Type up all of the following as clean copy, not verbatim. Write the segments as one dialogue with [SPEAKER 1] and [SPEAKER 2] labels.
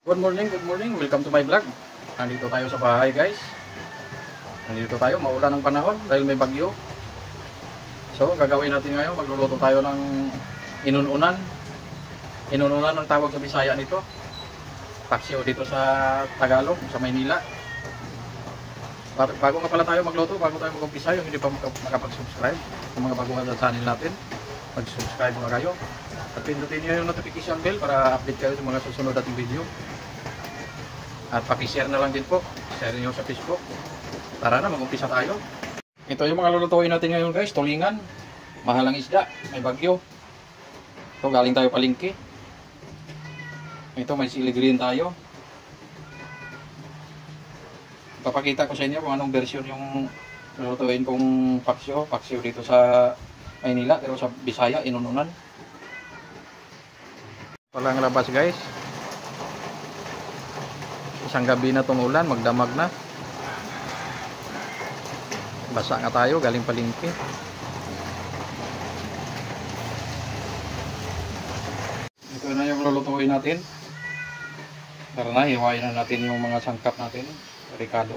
[SPEAKER 1] Good morning. Welcome to my vlog. Nandito tayo sa bahay, guys. Nandito tayo, maulan ng panahon dahil may bagyo. So, gagawin natin ngayon, magluluto tayo ng inununan. Inununan ang tawag sa Bisaya nito. Paksiw dito sa Tagalog, sa Maynila. Bago nga pala tayo magluto, bago tayo mag-umpisa, yung hindi pa makapag-subscribe, yung mga baguhan sa channel natin, mag-subscribe mga kayo. At pindutin nyo yung notification bell para update kayo sa mga susunod nating video. At paki-share na lang din po. Share nyo sa Facebook. Tara na, mag-umpisa tayo. Ito yung mga lulutuin natin ngayon, guys. Tulingan. Mahalang isda. May bagyo. Ito, galing tayo palengke. Ito, may sili green tayo. Papakita ko sa inyo kung anong version yung lulutuin kong paksiw. Paksiw dito sa Maynila, pero sa Bisaya, inununan. Walang labas, guys. Isang gabi na itong ulan, magdamag na. Basa nga tayo, galing palengke. Ito na yung lulutuin natin. Tara na, hiwain na natin yung mga sangkap natin. Ricado.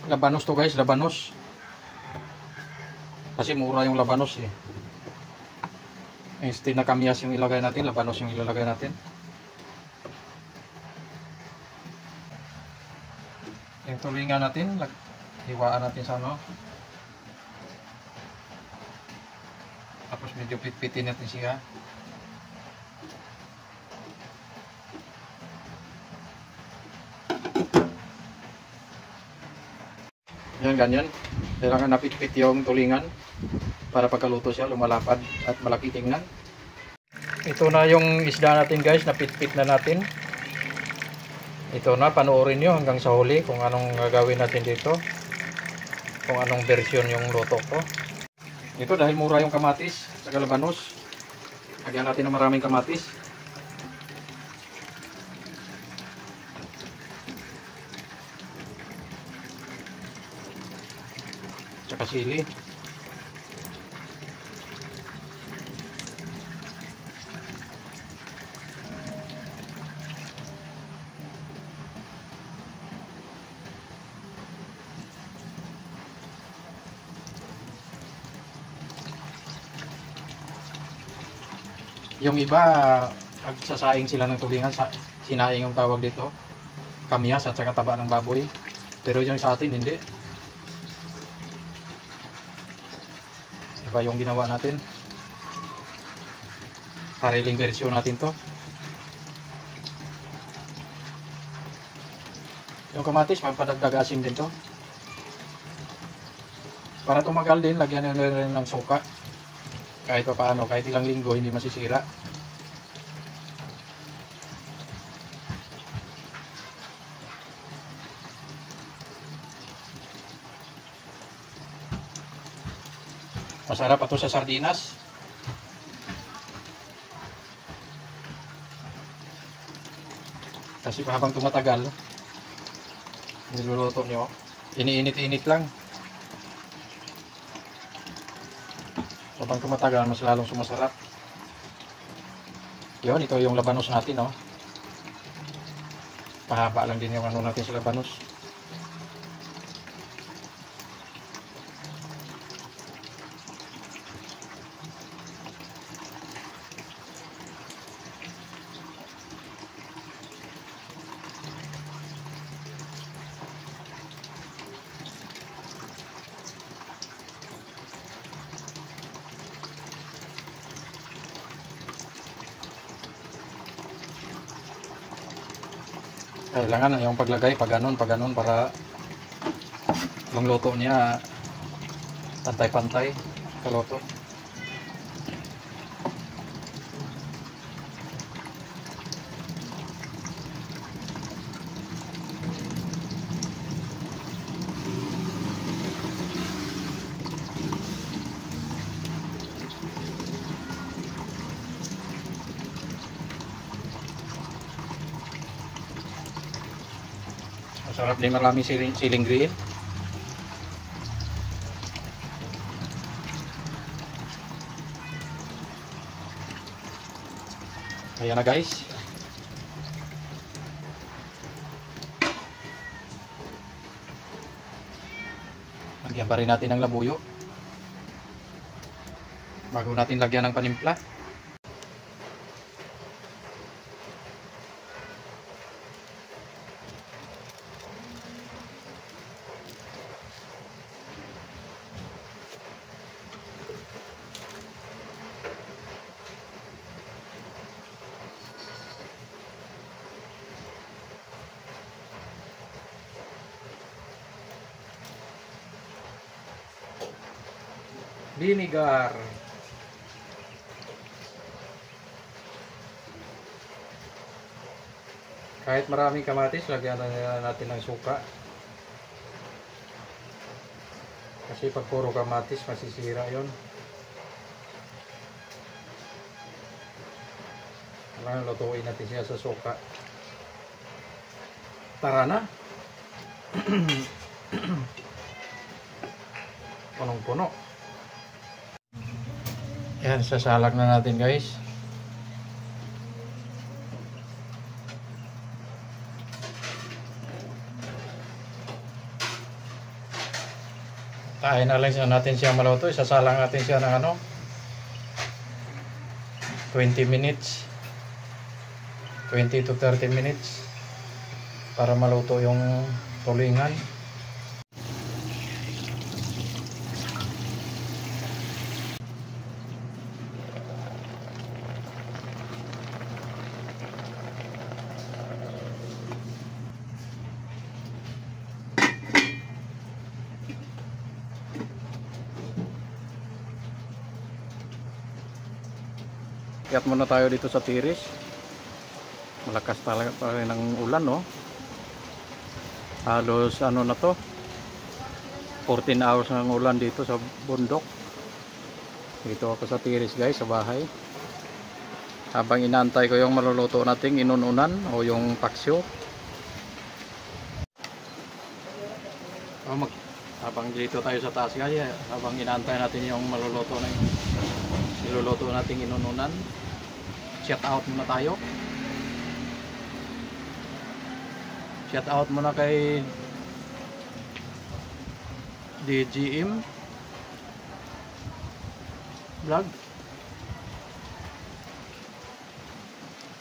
[SPEAKER 1] Labanos to, guys, labanos. Kasi mura yung labanos eh. Instead na kamyas yung ilagay natin, labanos yung ilalagay natin. Yung tulingan natin, hiwaan natin sa ano. Tapos medyo pitpitin natin siya. Yan, ganyan. Kailangan napitpit yung tulingan para pagkaluto siya, lumalapad at malaki tingnan. Ito na yung isda natin, guys, napitpit na natin. Ito na, panoorin nyo hanggang sa huli kung anong gagawin natin dito. Kung anong version yung luto ko. Ito, dahil mura yung kamatis sa labanos, lagyan natin ng maraming kamatis. Tsaka sili. Yung iba, pagsasaing sila ng tulingan, sinaing yung tawag dito. Kamyas at saka taba ng baboy. Pero yung sa atin, hindi. Iba yung ginawa natin. Sariling version natin to. Yung kamatis, magpadagdag asin din to. Para tumagal din, lagyan nyo rin ng suka. Kahit pa paano, kahit ilang linggo, hindi masisira. Masarap pa to sa sardinas. Kasi habang tumatagal, niluluto nyo, iniinit-init lang. Habang tumatagal, mas lalong sumasarap. Yun, ito yung labanos natin, oh. Pahaba lang din yung ano natin sa labanos. Kailangan yung paglagay pag ganun para ang luto niya pantay-pantay kaluto. Masarap din, maraming siling green. Ayan na guys. Lagyan pa rin natin ng labuyo bago natin lagyan ng panimpla. Vinegar. Kahit maraming kamatis, lagyan natin ng suka. Kasi pag puro kamatis, masisira yon. Kailangan lutuin natin siya sa suka. Tara na. Punong-puno. Yan, sasalak na natin guys. Tahin na lang natin siya maluto. Isasalang natin siya ng 20 minutes. 20 to 30 minutes para maluto yung tulingan. Kiyat muna tayo dito sa tiris. Malakas talaga pa rin ang ulan, no? Halos na to, 14 hours ng ulan dito sa bundok. Dito ako sa tiris guys, sa bahay. Habang inaantay ko yung maluluto nating inununan o yung paksyo. Habang dito tayo sa taas guys, habang inaantay natin yung maluluto na iluluto nating inununan, shout out muna tayo. Shout out muna kay DGM Vlog.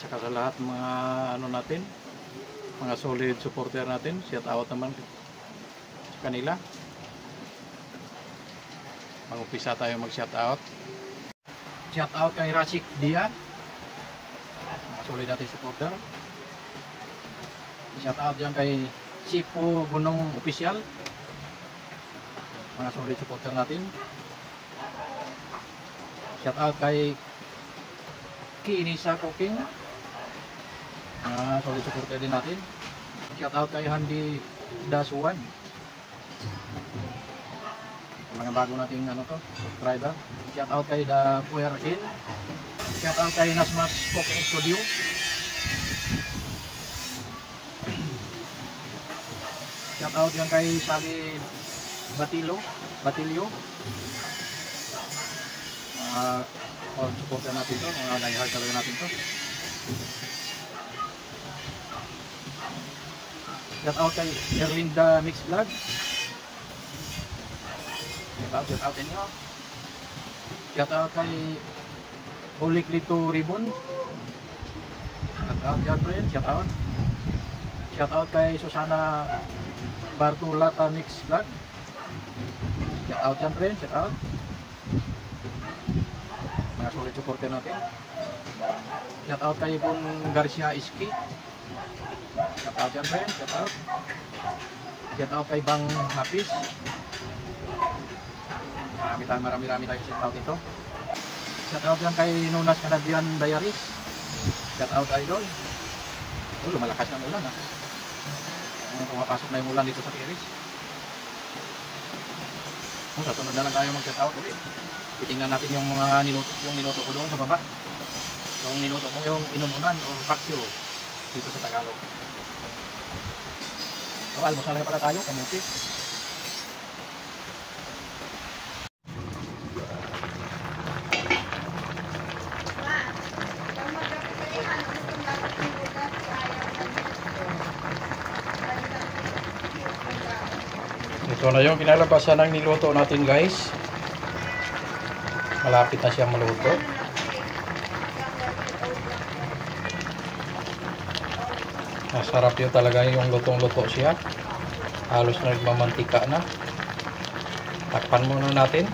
[SPEAKER 1] Tsaka sa lahat mga natin, mga solid supporter natin, shout out naman sa kanila. Mag-umpisa tayo mag-shout out. Shout out kay Rashik Dia, mga solid natin supporter. Shout out dyan kay Sipo Gunong Official, mga solid supporter natin. Shout out kay Kinisa Cooking, mga solid supporter din natin. Shout out kay Handy Dasuan, mga bago nating subscriber. Shout out kay The Puer In. Shout out kay Nasmas Cooking Studio. Shout out yan kay Sally Batilio. Supporter natin to, mga diehard talaga natin to. Shout out kay Erlinda Mix Vlog. Shout out inyo. Shout out kay Ulik Lito Ribbon. Shout out yan friend, shout out. Shout out kay Susana Bartolata Mix Vlog. Shout out yan friend, shout out. Mga solid supporter natin. Shout out kay Bon Garcia Iski. Shout out yan friend, shout out. Shout out kay Bang Hapis. Marami tayo shout out ito. Shout out yan kay Nunas Canadian Diaries. Shout out idol. Lumalakas na ulan ha. Pumapasok na yung ulan dito sa Tiris. Sa sunod na lang tayo mag shout out ulit. Titingnan natin yung mga niluto ko doon sa baba. Yung niluto ko yung inununan o paksyo dito sa Tagalog. So, almusal na pala tayo, kamuti. Ito na yung kinalabasan ng niluto natin guys. Malapit na siyang maluto. Masarap yun talaga yung lutong-luto siya. Halos na nagmamantika na. Takpan muna natin.